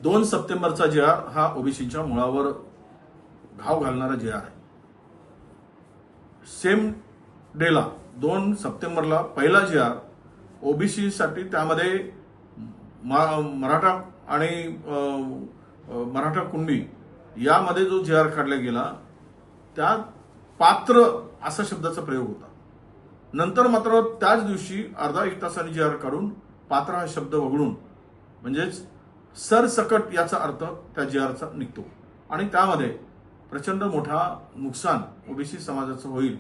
2 सप्टेंबरचा JR हा ओबीसीच्या मुळावर घाव घालणारा JR आहे. सेम डेला 2 सप्टेंबरला पहिला JR ओबीसी साठी त्यामध्ये मराठा आणि मराठा कुणबी यामध्ये जो JR काढला गेला त्यात पात्र असा शब्दाचा प्रयोग होता. नंतर मात्र त्याच दिवशी अर्धा एक तासाने JR काढून पात्र हा शब्द वगळून म्हणजेच सरसकट याचा अर्थ त्या JRचा निघतो आणि त्यामध्ये प्रचंड मोठा नुकसान ओबीसी समाजाचं होईल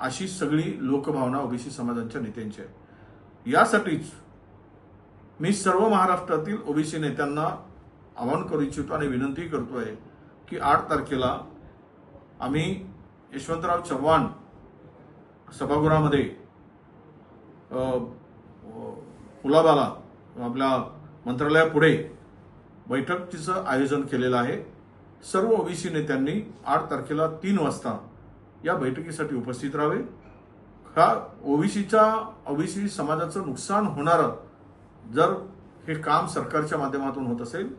अशी सगळी लोकभावना ओबीसी समाजाच्या नेत्यांची आहे. यासाठीच मी सर्व महाराष्ट्रातील ओबीसी नेत्यांना आवाहन करू इच्छितो आणि विनंती करतोय की 8 तारखेला आम्ही यशवंतराव चव्हाण सभागृहामध्ये कुलाबाला आपल्या मंत्रालयापुढे बैठकीचं आयोजन केलेलं आहे. सर्व ओबीसी नेत्यांनी 8 तारखेला 3 वाजता या बैठकीसाठी उपस्थित राहावे. हा ओबीसी समाजाचं नुकसान होणारं जर हे काम सरकारच्या माध्यमातून होत असेल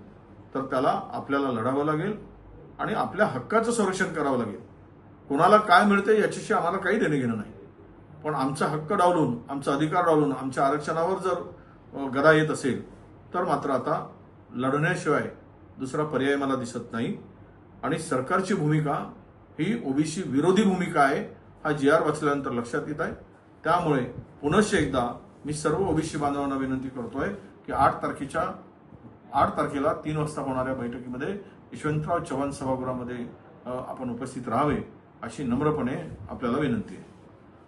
तर त्याला आपल्याला लढावं लागेल आणि आपल्या हक्काचं संरक्षण करावं लागेल. कोणाला काय मिळते याच्याशी आम्हाला काही देणं घेणं नाही, पण आमचा हक्क डावलून, आमचा अधिकार डावलून आमच्या आरक्षणावर जर गदा येत असेल तर मात्र आता लढण्याशिवाय दुसरा पर्याय मला दिसत नाही. आणि सरकारची भूमिका ही ओबीसी विरोधी भूमिका आहे हा JR वाचल्यानंतर लक्षात येत आहे. त्यामुळे पुनश्च एकदा मी सर्व ओबीसी बांधवांना विनंती करतोय की 8 तारखेला 3 वाजता होणाऱ्या बैठकीमध्ये यशवंतराव चव्हाण सभागृहामध्ये आपण उपस्थित राहावे अशी नम्रपणे आपल्याला विनंती आहे.